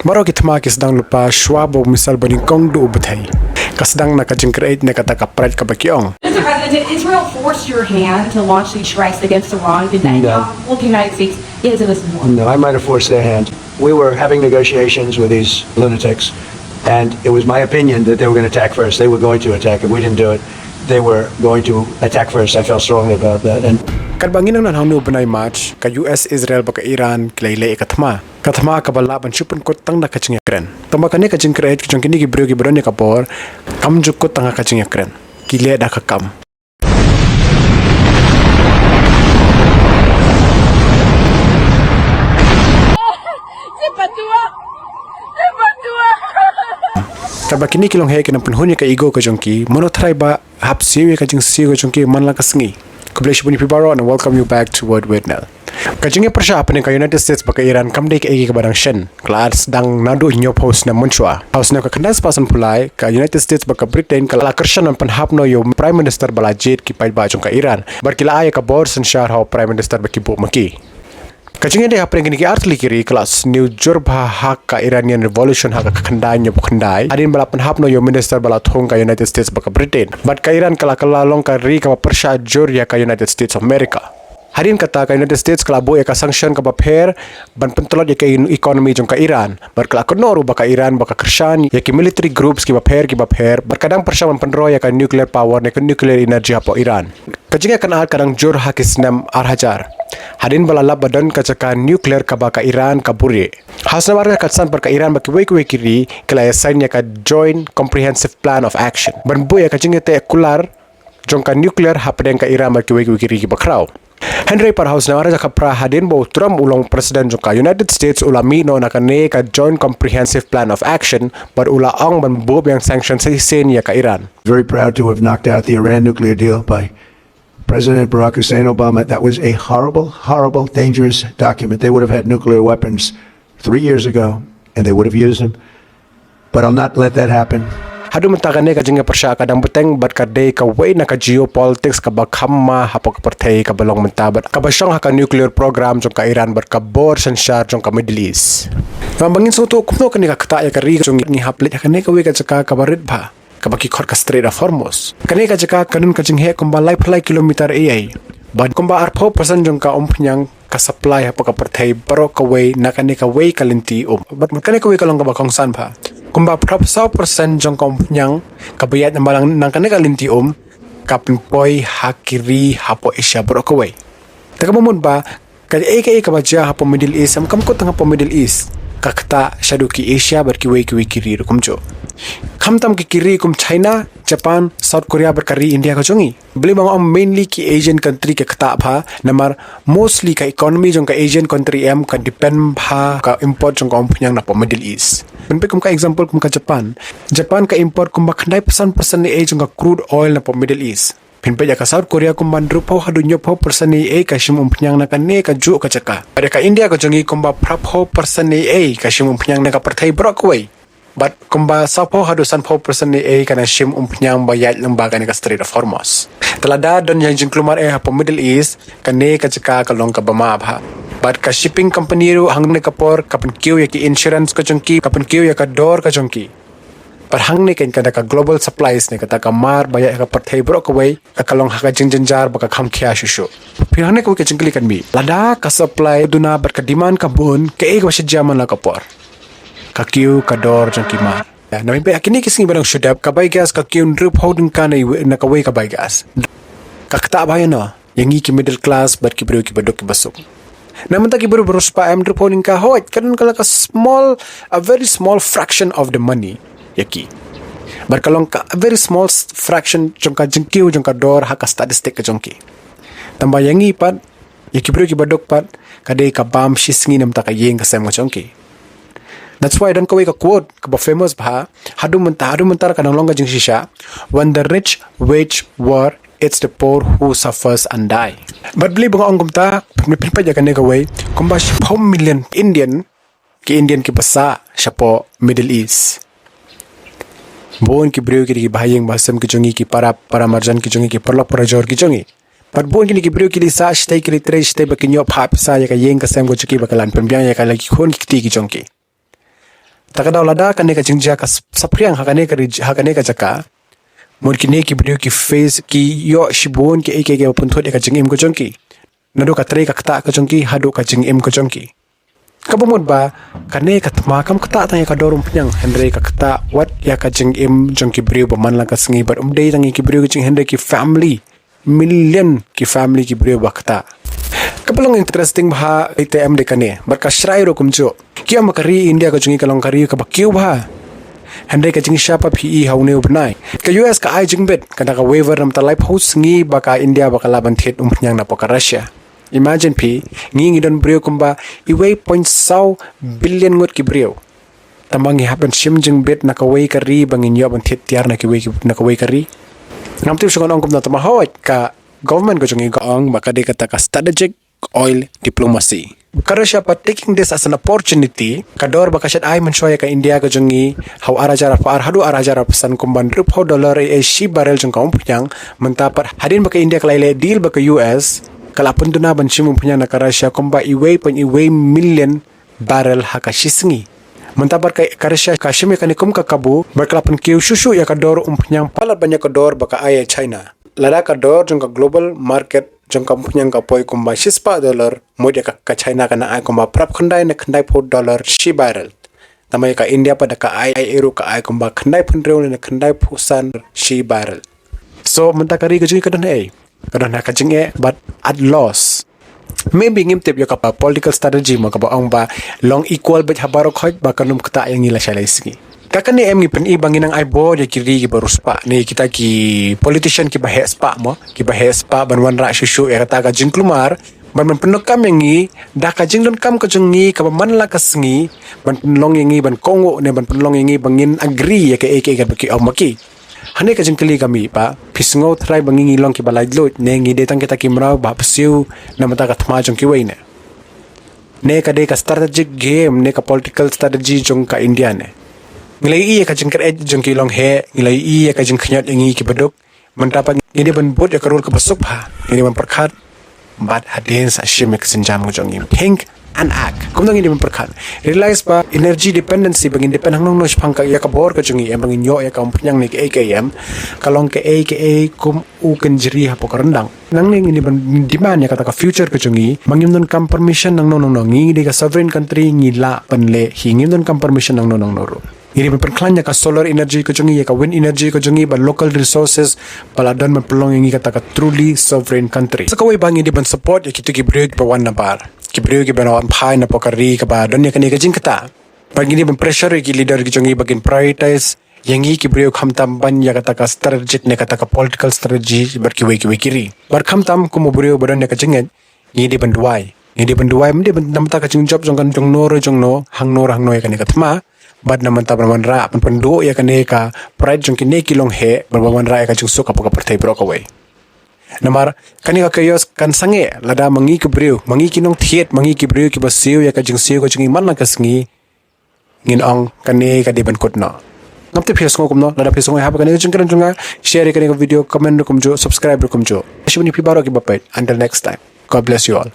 Maro ki thma ki sedang lupa shwabo misal bani kong du ubathai. Kasedang na kajengkreet na kata kapret kabakiong. Mr. President, did Israel force your hand to launch these strikes against Iran? Did they? No. Well, the United States is in this war. No, I might have forced their hand. We were having negotiations with these lunatics, and it was my opinion that they were going to attack first. They were going to attack. If we didn't do it, they were going to attack first. I felt strongly about that. And Kadbangin ang nanhanu banay match ka US Israel baka Iran kilaylay kathma. Kathma kabala ban chupun kot tang na kachingakren. Tamba kani kachingkreet kachong kini gibro ni kapor kam jukot tang kachingakren. Kile da kakam. Kadba kini kilong heke ng punhunya ka igo kajongki Mano try ba hap siew kajing siew kajongki manlang kasengi. Kublay puni pibaro and welcome you back to Word with Nel. Kajingnya persya apa ka United States baka Iran kam day ka igi ka badang shen. Klaas dang nadu inyo post na munchwa. House na ka kandas pasan pulay ka United States baka Britain ka lakersyan ng panhapno yung Prime Minister balajit ki paid bajong ka Iran. Barkila ay ka borsan syar how Prime Minister baki bu maki. Kacingnya dia apa yang kini artli kiri kelas New Jurba hak ka Iranian Revolution hak ka kandai nyo kandai adin bala penhapno yo minister bala thong ka United States baka Britain but ka Iran kala long ka ri ka persya jur ya ka United States of America hadin kata ka United States kala bo ya ka sanction ka paper ban pentolot ya ka economy jong ka Iran bar kala konoru baka Iran baka kersyan ya ki military groups ki paper berkadang persya man penro ya ka nuclear power ne ka nuclear energy hapo Iran kacingnya kan kadang jur hak isnam arhajar hadin balala badan kacaka nuclear ka baka Iran ka buri. Haus na warga katsan barka Iran baki wei kiri kala sign ya ka joint comprehensive plan of action. Banbu ya kacing te kular jong ka nuclear hapen ka Iran baki wei kiri ki bakraw. Henry par haus na warga ka pra hadin bo Trump ulong presiden jong ka United States ulami no nakane ka joint comprehensive plan of action bar ula ang banbu yang sanction sa sen ya ka Iran. very proud to have knocked out the Iran nuclear deal by President Barack Hussein Obama. That was a horrible, horrible, dangerous document. They would have had nuclear weapons 3 years ago, and they would have used them. But I'll not let that happen. Hadu mentakane ka jingga persya kadang beteng bat ka day ka way na ka geopolitics ka bakhamma hapok partay ka balong mentabat ka basyong ka nuclear program jong ka Iran bat ka bor sansyar jong ka Middle East. Mambangin so to kumno kani ka kataya ka ri jong ni haplit ka ne ka way ka jaka ka barit ba. Kabaki khot ka Strait of Hormuz. Kani ka jaka kanun ka jinghe kumba lai kilometer ai. Bad kumba arpo persen jong ka umpnyang ka supply hapo ka partay baro ka way na kani ka way kalinti But kani ka way ka long ka bakong san pa. Kumba prop 100% jong ka umpnyang kabayat na balang nang kani ka linti kapinpoy hakiri hapo Asia baro ka way. Taka mamun ba kaya ka baja hapo Middle East am kam ko tanga po Middle East. Kakta shadow ki Asia bar ki way kiri kumjo. Kamtam ki kiri kum China, Japan, South Korea berkari India ka jongi. Beli mga mainly ki Asian country ka kata pa namar mostly ka economy jong ka Asian country em ka depend pa ka import jong ka umpunyang na po Middle East. Benpe kum ka example kum ka Japan. Japan ka import kum baknay persen ni jong ka crude oil na po Middle East. Pinpe ka South Korea kum bandru po hadunyo po persen ni ka shim umpunyang na ka ne ka ju ka jaka. Pada ka India ka jongi kum ba prap ho persen ni ka shim umpunyang na ka partay Brockway. But kumba sapo hadusan po person ni kana shim umpnyang bayat lembaga ni ka Strait of Hormuz. Talada don yang jingklumar hapo Middle East kane ka jaka kalong ka bama ba. But ka shipping company ru hang ne kapor kapan kiu ya ki insurance ka jongki kapan kiu ya ka door ka jongki. But hang ne ken kada ka global supplies ne kata ka mar bayat ka partay bro ka way ka kalong ha ka jingjar baka kham khia shushu. Pirane ko ka jingkli kan mi. Lada ka supply duna bar ka demand ka bun ka ka jaman la kapor. Kakiu kador jong kimar. Na mimpi akini kising barang syudap kabay gas kakiu drup hodun ka na kaway kabay gas. Kakta ba yan no? Yang ki middle class bat ki bro ki badok ki basok. Naman ta ki bro pa am drup hodun ka hoit kadun kala ka a very small fraction of the money yaki. Barkalong ka a very small fraction jong ka jengkiu jong ka dor haka statistik ka jongki. Tamba yangi pat yaki bro ki badok pat kadai ka bam shisngi nam ta ka yeng ka sem ka jongki. That's why dan kawai ka quote ka famous ba hadu mentar kanang longga jing shisha when the rich wage war it's the poor who suffers and die. But beli bang ongkum ta pinpa ja kanai kawai kumba shipom million Indian ki basa shapo Middle East. Bon ki brio ki bahayeng basam ki jongi ki para marjan ki jongi ki perlok parajor ki jongi. But bon ki brio ki sa stay ki tre stay ba kinyo phap sa ya ka yeng ka sam go chiki bakalan pembiang ya ka lagi khon ki ti ki jongi. takadaw lada kane ka jingja ka sapriang hakane ka jaka mon kine ki brio ki face ki yo shibon ki eke punthot ka jingim ko jongki nado ka tre ka kta ka jongki hado ka jingim ko jongki kabumod ba kane ka thma kam kta tang ka dorum pnyang hendre ka kta wat ya ka jingim jongki brio ba man lang ka sngi bar dei tang ki brio jing hendre ki family million ki family ki brio ba kta kapalong interesting bha ITM de kane bar ka shrai ro kumjo kia makari India ka jungi kalong kari ka bakyo bha hande ka jing shapa PE haune ubnai ka US ka ai jingbet kana ka waiver nam talai post ngi baka India baka laban thet umnyang na poka Russia imagine ngi don brio kumba iway 0.6 billion ngot ki brio tamangi happen shim jingbet na ka wai kari bangin yo ban thet tiar na ki wai kari ngamti shongon ong kum na tamahot ka government ko jungi ka ong baka de kata ka strategic oil diplomacy. Karasya pa taking this as an opportunity, kador bakasat ay manshoya ka India ka jungi how arajara pa hadu arajara pesan kumban $1 shi barrel jung kaum punyang mentapat hadin baka India kalaile deal baka US kalapun tuna ban shimum punyang na Karasya kumba iway million barrel haka shisngi. Mentapat ka Karasya ka shimi kanikum ka kabu berkalapan kiu shushu ya kador punyang palat banyak kador baka ay China. Lada kador jung ka global market jong kampunyang ka poi kumba $6 mo dia ka China kana ai kumba prap khandai na khandai $4 shi barrel tamai ka India pada ka ai eru ka ai kumba khandai phunreu na khandai phusan shi barrel so mentakari ka jui kadon ka jing but at loss maybe ngim tip yo ka political strategy mo ka ba ong ba long equal bet habaro khoj ba kanum kta yang ila shalai sigi kakani em ngi pen ibangin ang aibo ya kiri ki baruspa ni kita ki politician ki bahes pa mo ki bahes pa banwan ra shushu ya kata ka jingklumar ban penokam yang ngi da ka jinglon kam ka jungi ka man la ka sngi ban penlong yang ngi ban kongo ne ban penlong yang ngi bangin agree ya ke ka baki au maki hane ka jingkli kami pa pisngo try bangingi long ki balai lot ne ngi detang kita ki mrau ba psiu na mata ka thma jong ki wei ne ka de ka strategic game ne ka political strategy jong ka India ne ngilai ka jingkar jongki long he ngilai ka jing khnyat ngi ki baduk mentapat ini ban bot ya karul ka basuk pha ini ban perkhat bat hadin sa shimek sinjam jongi think and act kumdang ini ban perkhat realize ba energy dependency bang independent nong nos phang ka ya ka bor ka jongi em bang nyo ya ka umpnyang ni AKM kalong ke kum u kenjri ha pokarandang nang ning ini ban demand ya kata ka future ka jongi mangim don kam permission nang nong ngi de ka sovereign country ngi la panle hingim don kam permission nang nong noro ini berkelanya ka solar energy ko jungi ka wind energy ko jungi ba local resources paladon mapelong yang kata ka truly sovereign country sakaway bang ini ban support ya kitu ki break ba wan na bar ki break ki banawan phai na pokari ka ba don ya kani ka jing kata bang ini ban pressure ki leader ki jungi bagin prioritize yang ki break khamtam ban ya kata ka strategic ne kata ka political strategy bar ki wei kiri bar khamtam ko mo break badan ya ka jinget ini ban duai mende ban namta ka jing job jong kan jong no hang no ya kani ka thma bad naman ta naman ra pandu ya kane ka pride jong kine kilong he berbaman ra ka jung suka ka pertai bro ka we namar kani ka kayos kan sange lada mangi ke breu mangi kinong thiet mangi ki breu ki basiu ya ka jung siu ka jung man la ka sngi ngin ong kane ka de ban kot no ngamte phias ngom no lada phias ngoi ha ka ne jung kan junga share ka video comment kum jo subscribe kum jo shibuni pi baro ki bapai until next time god bless you all